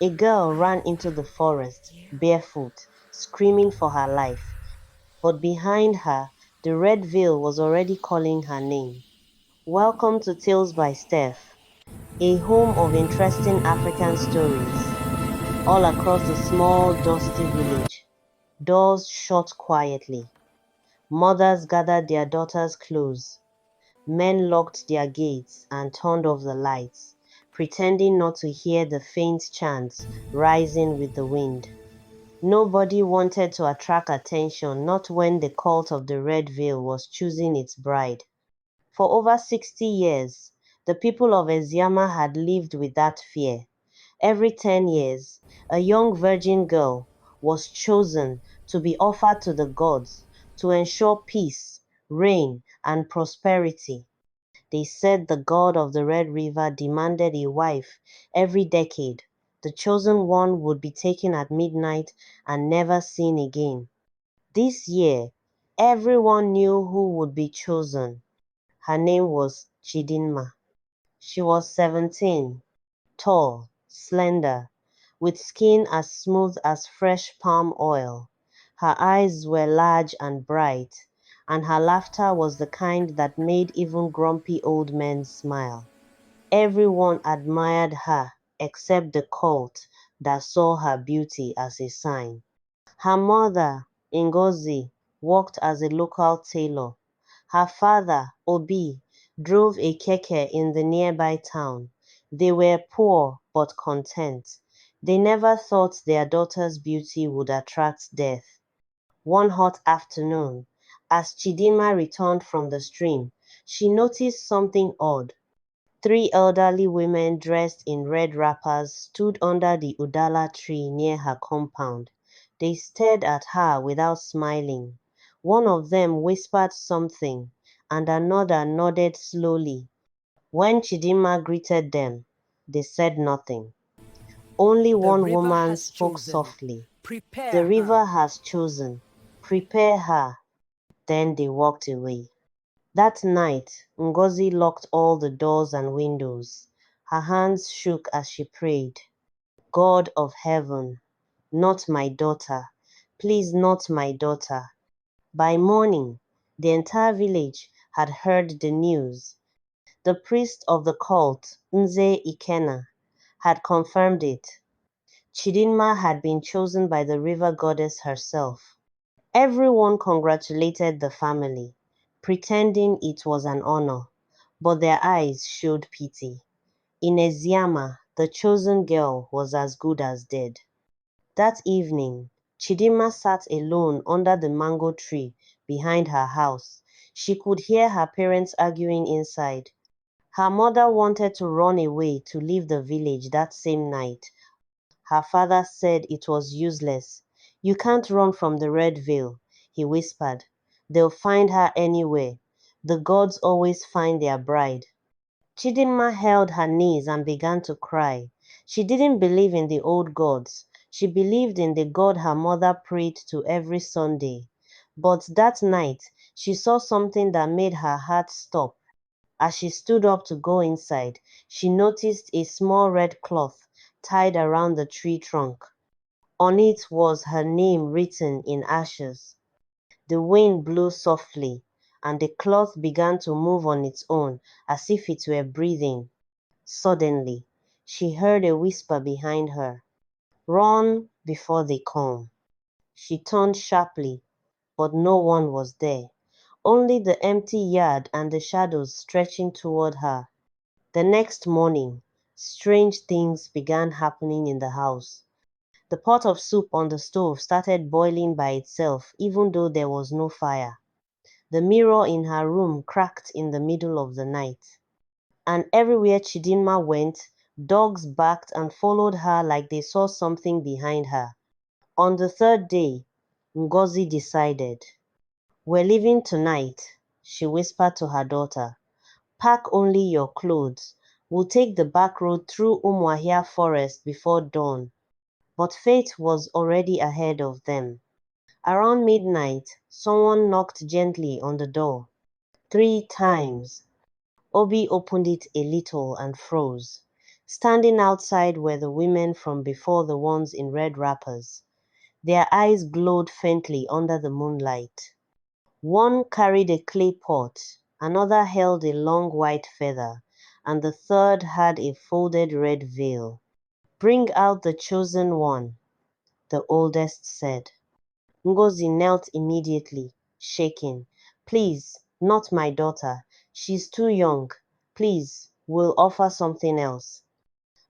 A girl ran into the forest, barefoot, screaming for her life, but behind her, the red veil was already calling her name. Welcome to Tales by Steph, a home of interesting African stories. All across the small, dusty village, doors shut quietly. Mothers gathered their daughters close. Men locked their gates and turned off the lights, pretending not to hear the faint chants rising with the wind. Nobody wanted to attract attention, not when the cult of the Red Veil was choosing its bride. For over 60 years, the people of Ezyama had lived with that fear. Every 10 years, a young virgin girl was chosen to be offered to the gods to ensure peace, rain, and prosperity. They said the god of the Red River demanded a wife every decade. The chosen one would be taken at midnight and never seen again. This year, everyone knew who would be chosen. Her name was Chidinma. She was 17, tall, slender, with skin as smooth as fresh palm oil. Her eyes were large and bright, and her laughter was the kind that made even grumpy old men smile. Everyone admired her except the cult that saw her beauty as a sign. Her mother, Ngozi, worked as a local tailor. Her father, Obi, drove a keke in the nearby town. They were poor but content. They never thought their daughter's beauty would attract death. One hot afternoon, as Chidinma returned from the stream, she noticed something odd. Three elderly women dressed in red wrappers stood under the udala tree near her compound. They stared at her without smiling. One of them whispered something, and another nodded slowly. When Chidinma greeted them, they said nothing. Only The one river woman has spoke chosen. softly. The Prepare her. river has chosen. Prepare her. Then they walked away. That night, Ngozi locked all the doors and windows. Her hands shook as she prayed. God of heaven, not my daughter. Please, not my daughter. By morning, the entire village had heard the news. The priest of the cult, Nze Ikena, had confirmed it. Chidinma had been chosen by the river goddess herself. Everyone congratulated the family, pretending it was an honor, but their eyes showed pity. In Ezyama, the chosen girl was as good as dead. That evening, Chidinma sat alone under the mango tree behind her house. She could hear her parents arguing inside. Her mother wanted to run away to leave the village that same night. Her father said it was useless. You can't run from the red veil, he whispered. They'll find her anywhere. The gods always find their bride. Chidinma held her knees and began to cry. She didn't believe in the old gods. She believed in the God her mother prayed to every Sunday. But that night, she saw something that made her heart stop. As she stood up to go inside, she noticed a small red cloth tied around the tree trunk. On it was her name written in ashes. The wind blew softly, and the cloth began to move on its own as if it were breathing. Suddenly, she heard a whisper behind her. Run before they come. She turned sharply, but no one was there. Only the empty yard and the shadows stretching toward her. The next morning, strange things began happening in the house. The pot of soup on the stove started boiling by itself even though there was no fire. The mirror in her room cracked in the middle of the night. And everywhere Chidinma went, dogs barked and followed her like they saw something behind her. On the third day, Ngozi decided. We're leaving tonight, she whispered to her daughter. Pack only your clothes. We'll take the back road through Umuahia forest before dawn. But fate was already ahead of them. Around midnight, someone knocked gently on the door. 3 times. Obi opened it a little and froze. Standing outside were the women from before, the ones in red wrappers. Their eyes glowed faintly under the moonlight. One carried a clay pot, another held a long white feather, and the third had a folded red veil. "Bring out the chosen one," the oldest said. Ngozi knelt immediately, shaking. "Please, not my daughter. She's too young. Please, we'll offer something else."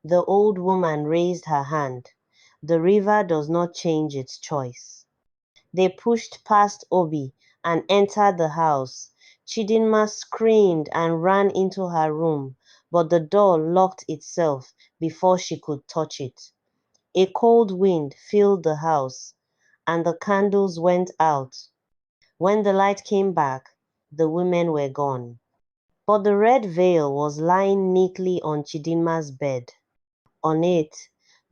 The old woman raised her hand. "The river does not change its choice." They pushed past Obi and entered the house. Chidinma screamed and ran into her room, but the door locked itself before she could touch it. A cold wind filled the house, and the candles went out. When the light came back, the women were gone. But the red veil was lying neatly on Chidinma's bed. On it,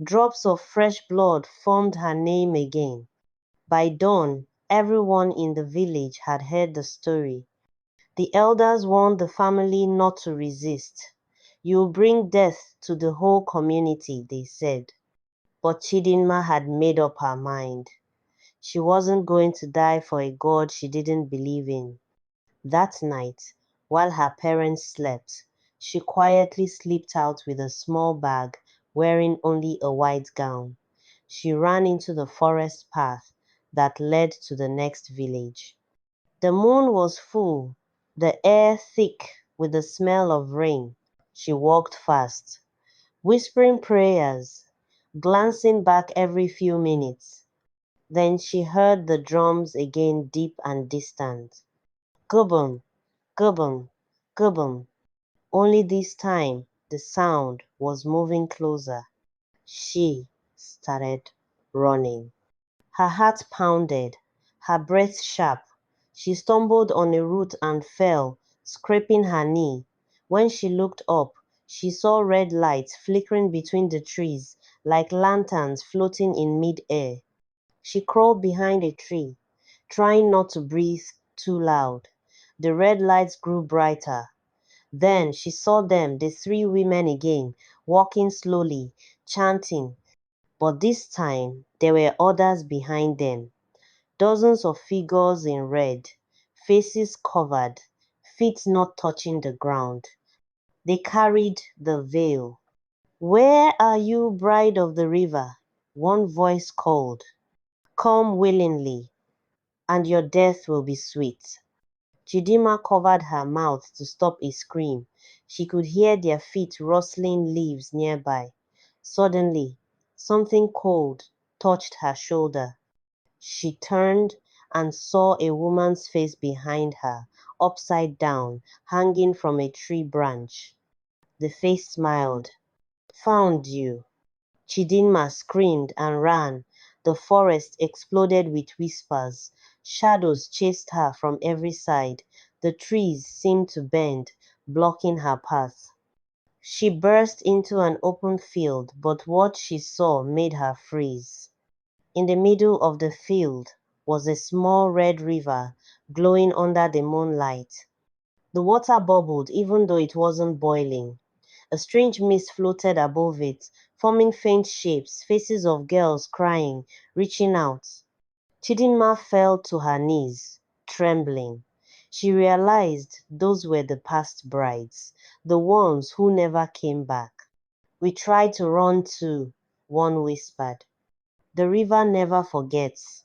drops of fresh blood formed her name again. By dawn, everyone in the village had heard the story. The elders warned the family not to resist. "You'll bring death to the whole community," they said. But Chidinma had made up her mind. She wasn't going to die for a god she didn't believe in. That night, while her parents slept, she quietly slipped out with a small bag, wearing only a white gown. She ran into the forest path that led to the next village. The moon was full, the air thick with the smell of rain. She walked fast, whispering prayers, glancing back every few minutes. Then she heard the drums again, deep and distant. Gubum, gubum, gubum. Only this time the sound was moving closer. She started running. Her heart pounded, her breath sharp. She stumbled on a root and fell, scraping her knee. When she looked up, she saw red lights flickering between the trees like lanterns floating in mid-air. She crawled behind a tree, trying not to breathe too loud. The red lights grew brighter. Then she saw them, the three women again, walking slowly, chanting. But this time there were others behind them. Dozens of figures in red, faces covered, feet not touching the ground. They carried the veil. "Where are you, bride of the river?" one voice called. "Come willingly, and your death will be sweet." Chidinma covered her mouth to stop a scream. She could hear their feet rustling leaves nearby. Suddenly, something cold touched her shoulder. She turned and saw a woman's face behind her, upside down, hanging from a tree branch. The face smiled. "Found you." Chidinma screamed and ran. The forest exploded with whispers. Shadows chased her from every side. The trees seemed to bend, blocking her path. She burst into an open field, but what she saw made her freeze. In the middle of the field was a small red river glowing under the moonlight. The water bubbled even though it wasn't boiling. A strange mist floated above it, forming faint shapes, faces of girls crying, reaching out. Chidinma fell to her knees, trembling. She realized those were the past brides, the ones who never came back. "We tried to run too," one whispered. "The river never forgets."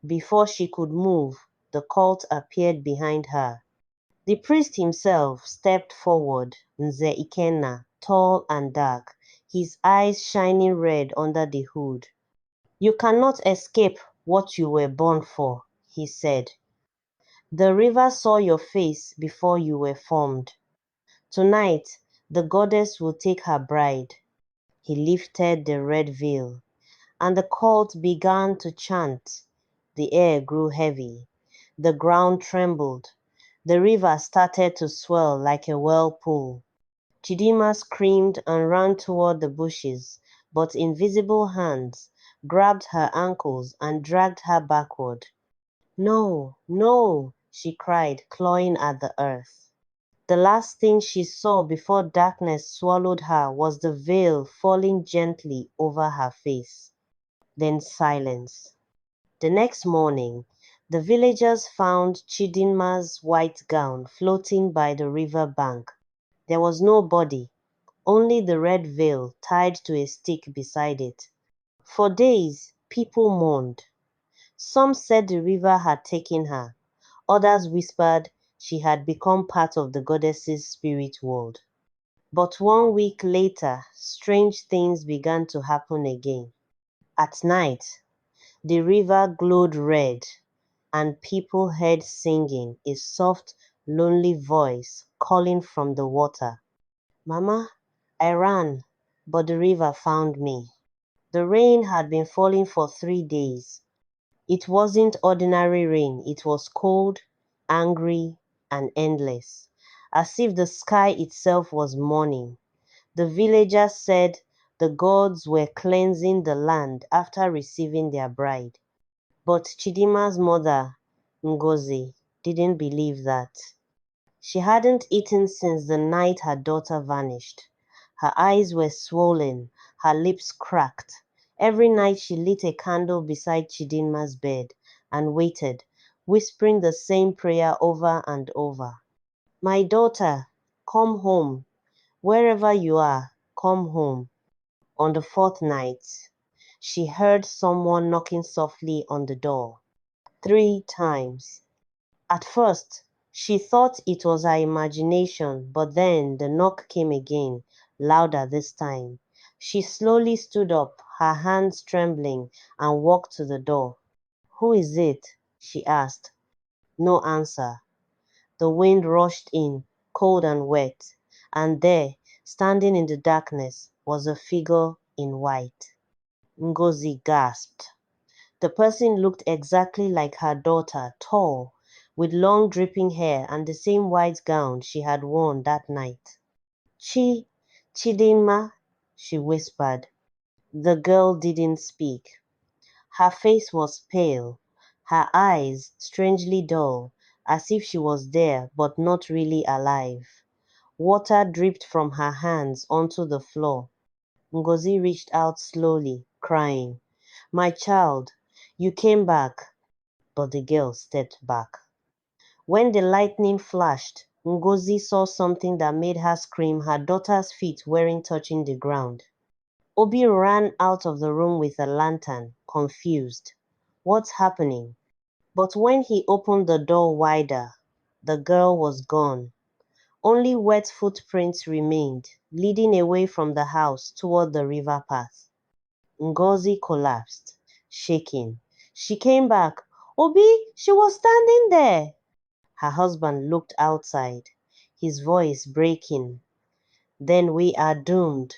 Before she could move, the cult appeared behind her. The priest himself stepped forward, Nze Ikenna, tall and dark, his eyes shining red under the hood. "You cannot escape what you were born for," he said. "The river saw your face before you were formed. Tonight, the goddess will take her bride." He lifted the red veil, and the cult began to chant. The air grew heavy. The ground trembled. The river started to swell like a whirlpool. Chidinma screamed and ran toward the bushes, but invisible hands grabbed her ankles and dragged her backward. "No, no!" she cried, clawing at the earth. The last thing she saw before darkness swallowed her was the veil falling gently over her face. Then silence. The next morning, the villagers found Chidinma's white gown floating by the river bank. There was no body, only the red veil tied to a stick beside it. For days, people mourned. Some said the river had taken her. Others whispered she had become part of the goddess's spirit world. But 1 week later, strange things began to happen again. At night, the river glowed red, and people heard singing, a soft, lonely voice calling from the water. Mama, I ran, but the river found me. The rain had been falling for 3 days. It wasn't ordinary rain, it was cold, angry, and endless, as if the sky itself was mourning. The villagers said the gods were cleansing the land after receiving their bride. But Chidinma's mother, Ngozi, didn't believe that. She hadn't eaten since the night her daughter vanished. Her eyes were swollen, her lips cracked. Every night she lit a candle beside Chidinma's bed and waited, whispering the same prayer over and over. My daughter, come home. Wherever you are, come home. On the fourth night, she heard someone knocking softly on the door. 3 times. At first, she thought it was her imagination, but then the knock came again, louder this time. She slowly stood up, her hands trembling, and walked to the door. Who is it? She asked. No answer. The wind rushed in, cold and wet, and there, standing in the darkness, was a figure in white. Ngozi gasped. The person looked exactly like her daughter, tall, with long dripping hair and the same white gown she had worn that night. Chidinma, she whispered. The girl didn't speak. Her face was pale, her eyes strangely dull, as if she was there but not really alive. Water dripped from her hands onto the floor. Ngozi reached out slowly, crying, My child, you came back. But the girl stepped back. When the lightning flashed, Ngozi saw something that made her scream, her daughter's feet weren't touching the ground. Obi ran out of the room with a lantern, confused. What's happening? But when he opened the door wider, the girl was gone. Only wet footprints remained, leading away from the house toward the river path. Ngozi collapsed, shaking. She came back. Obi, she was standing there. Her husband looked outside, his voice breaking. Then we are doomed.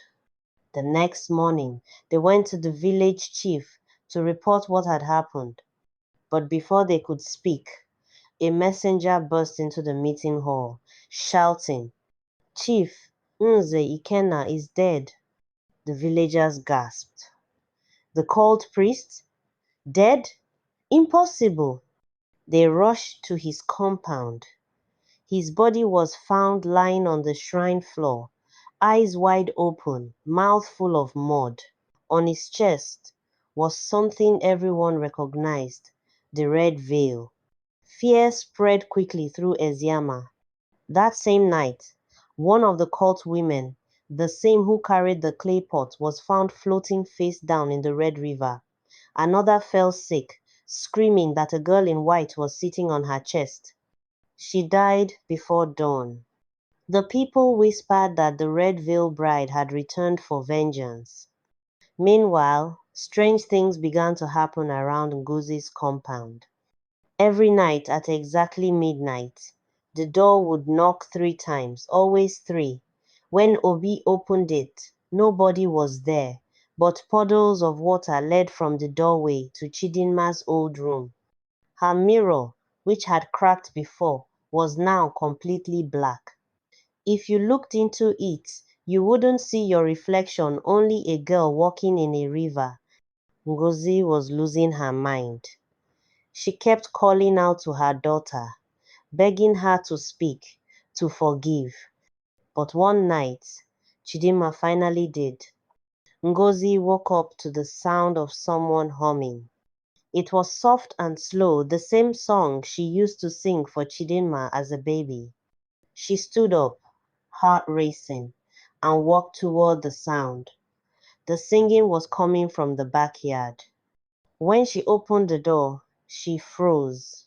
The next morning, they went to the village chief to report what had happened. But before they could speak, a messenger burst into the meeting hall, shouting, Chief, Nze Ikenna is dead. The villagers gasped. The cult priest? Dead? Impossible! They rushed to his compound. His body was found lying on the shrine floor, eyes wide open, mouth full of mud. On his chest was something everyone recognized, the red veil. Fear spread quickly through Ezyama. That same night, one of the cult women, the same who carried the clay pot, was found floating face down in the Red River. Another fell sick, screaming that a girl in white was sitting on her chest. She died before dawn. The people whispered that the Red Veil Bride had returned for vengeance. Meanwhile, strange things began to happen around Ngozi's compound. Every night at exactly midnight, the door would knock 3 times, always 3. When Obi opened it, nobody was there, but puddles of water led from the doorway to Chidinma's old room. Her mirror, which had cracked before, was now completely black. If you looked into it, you wouldn't see your reflection, only a girl walking in a river. Ngozi was losing her mind. She kept calling out to her daughter, begging her to speak, to forgive. But one night, Chidinma finally did. Ngozi woke up to the sound of someone humming. It was soft and slow, the same song she used to sing for Chidinma as a baby. She stood up, heart racing, and walked toward the sound. The singing was coming from the backyard. When she opened the door, she froze.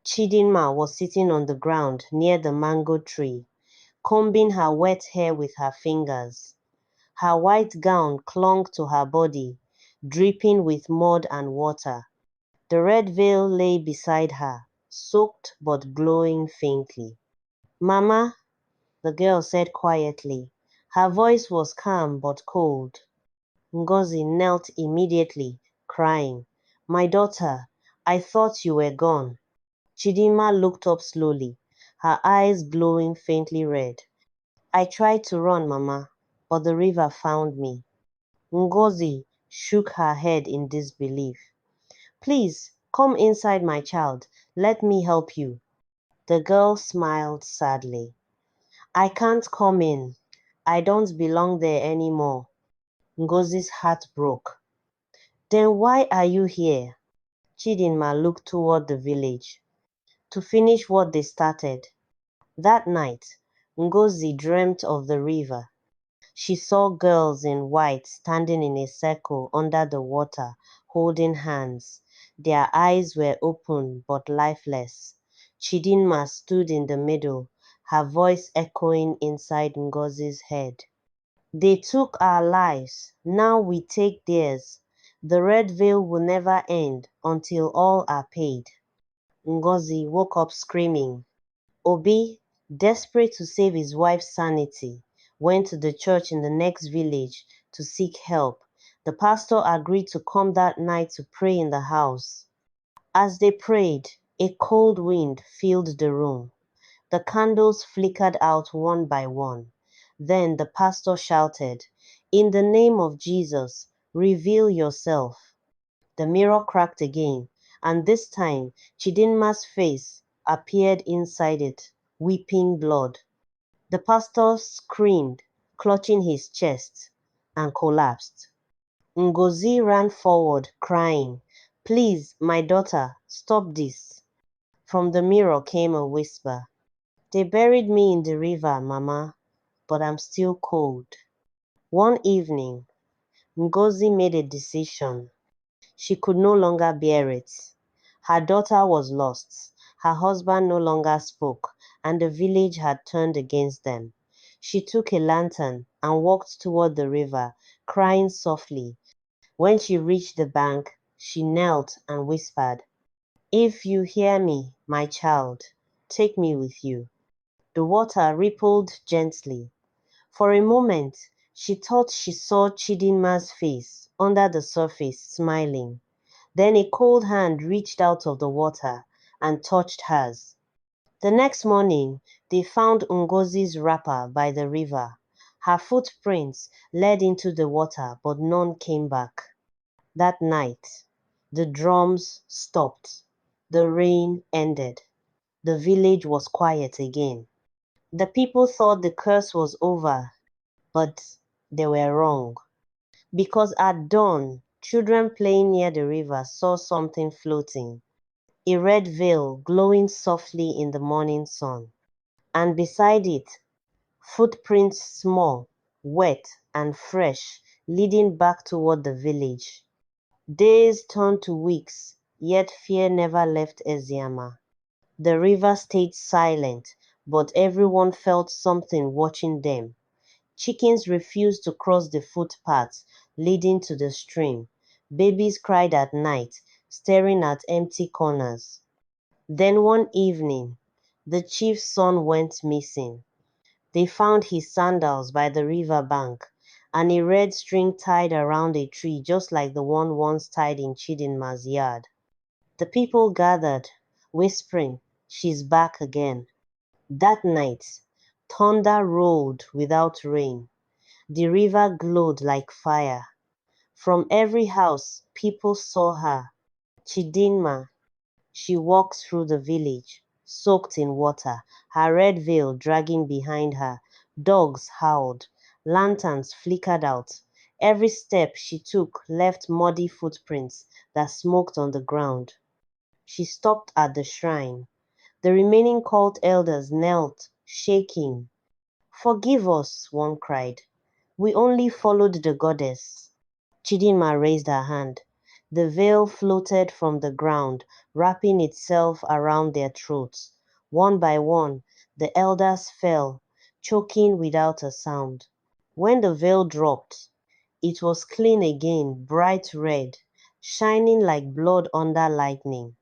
Chidinma was sitting on the ground near the mango tree, combing her wet hair with her fingers. Her white gown clung to her body, dripping with mud and water. The red veil lay beside her, soaked but glowing faintly. "Mama," the girl said quietly. Her voice was calm but cold. Ngozi knelt immediately, crying, "My daughter, I thought you were gone." Chidinma looked up slowly, her eyes glowing faintly red. "I tried to run, Mama, but the river found me." Ngozi shook her head in disbelief. "Please, come inside, my child. Let me help you." The girl smiled sadly. "I can't come in. I don't belong there anymore." Ngozi's heart broke. "Then why are you here?" Chidinma looked toward the village. "To finish what they started." That night, Ngozi dreamt of the river. She saw girls in white standing in a circle under the water, holding hands. Their eyes were open but lifeless. Chidinma stood in the middle, her voice echoing inside Ngozi's head. "They took our lives, now we take theirs. The red veil will never end until all are paid." Ngozi woke up screaming. Obi, desperate to save his wife's sanity, went to the church in the next village to seek help. The pastor agreed to come that night to pray in the house. As they prayed, a cold wind filled the room. The candles flickered out one by one. Then the pastor shouted, "In the name of Jesus, reveal yourself." The mirror cracked again, and this time Chidinma's face appeared inside it, weeping blood. The pastor screamed, clutching his chest, and collapsed. Ngozi ran forward, crying, "Please, my daughter, stop this." From the mirror came a whisper, "They buried me in the river, Mama, but I'm still cold." One evening, Ngozi made a decision. She could no longer bear it. Her daughter was lost, her husband no longer spoke, and the village had turned against them. She took a lantern and walked toward the river, crying softly. When she reached the bank, she knelt and whispered, "If you hear me, my child, take me with you." The water rippled gently. For a moment, she thought she saw Chidinma's face under the surface, smiling. Then a cold hand reached out of the water and touched hers. The next morning, they found Ngozi's wrapper by the river. Her footprints led into the water, but none came back. That night, the drums stopped. The rain ended. The village was quiet again. The people thought the curse was over, but they were wrong. Because at dawn, children playing near the river saw something floating, a red veil glowing softly in the morning sun, and beside it, footprints small, wet, and fresh, leading back toward the village. Days turned to weeks, yet fear never left Ezyama. The river stayed silent, but everyone felt something watching them. Chickens refused to cross the footpath leading to the stream. Babies cried at night, staring at empty corners. Then one evening, the chief's son went missing. They found his sandals by the river bank, and a red string tied around a tree just like the one once tied in Chidinma's yard. The people gathered, whispering, "She's back again." That night, thunder rolled without rain. The river glowed like fire. From every house, people saw her. Chidinma. She walked through the village, soaked in water, her red veil dragging behind her. Dogs howled. Lanterns flickered out. Every step she took left muddy footprints that smoked on the ground. She stopped at the shrine. The remaining cult elders knelt, shaking. "Forgive us," one cried. "We only followed the goddess." Chidinma raised her hand. The veil floated from the ground, wrapping itself around their throats. One by one, the elders fell, choking without a sound. When the veil dropped, it was clean again, bright red, shining like blood under lightning.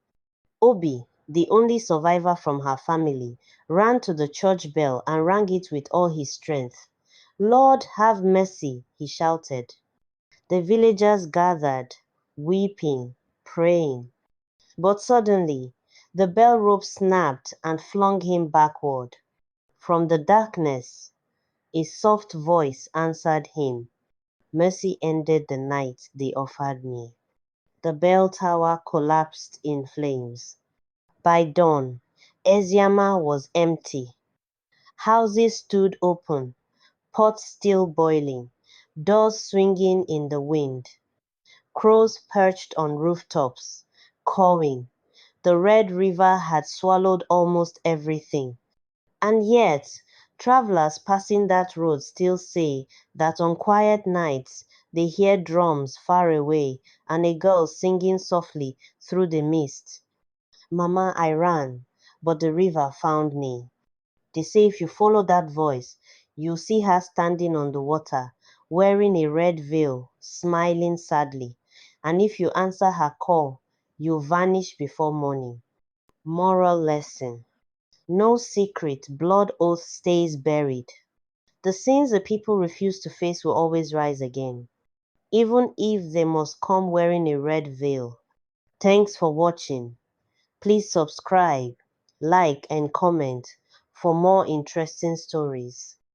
Obi, the only survivor from her family, ran to the church bell and rang it with all his strength. "Lord, have mercy!" he shouted. The villagers gathered, weeping, praying. But suddenly, the bell rope snapped and flung him backward. From the darkness, a soft voice answered him. "Mercy ended the night they offered me." The bell tower collapsed in flames. By dawn, Ezyama was empty. Houses stood open, pots still boiling, doors swinging in the wind. Crows perched on rooftops, cawing. The Red River had swallowed almost everything. And yet, travelers passing that road still say that on quiet nights they hear drums far away and a girl singing softly through the mist. "Mama, I ran, but the river found me." They say if you follow that voice, you'll see her standing on the water, wearing a red veil, smiling sadly. And if you answer her call, you'll vanish before morning. Moral lesson: no secret, blood oath stays buried. The sins the people refuse to face will always rise again, even if they must come wearing a red veil. Thanks for watching. Please subscribe, like and comment for more interesting stories.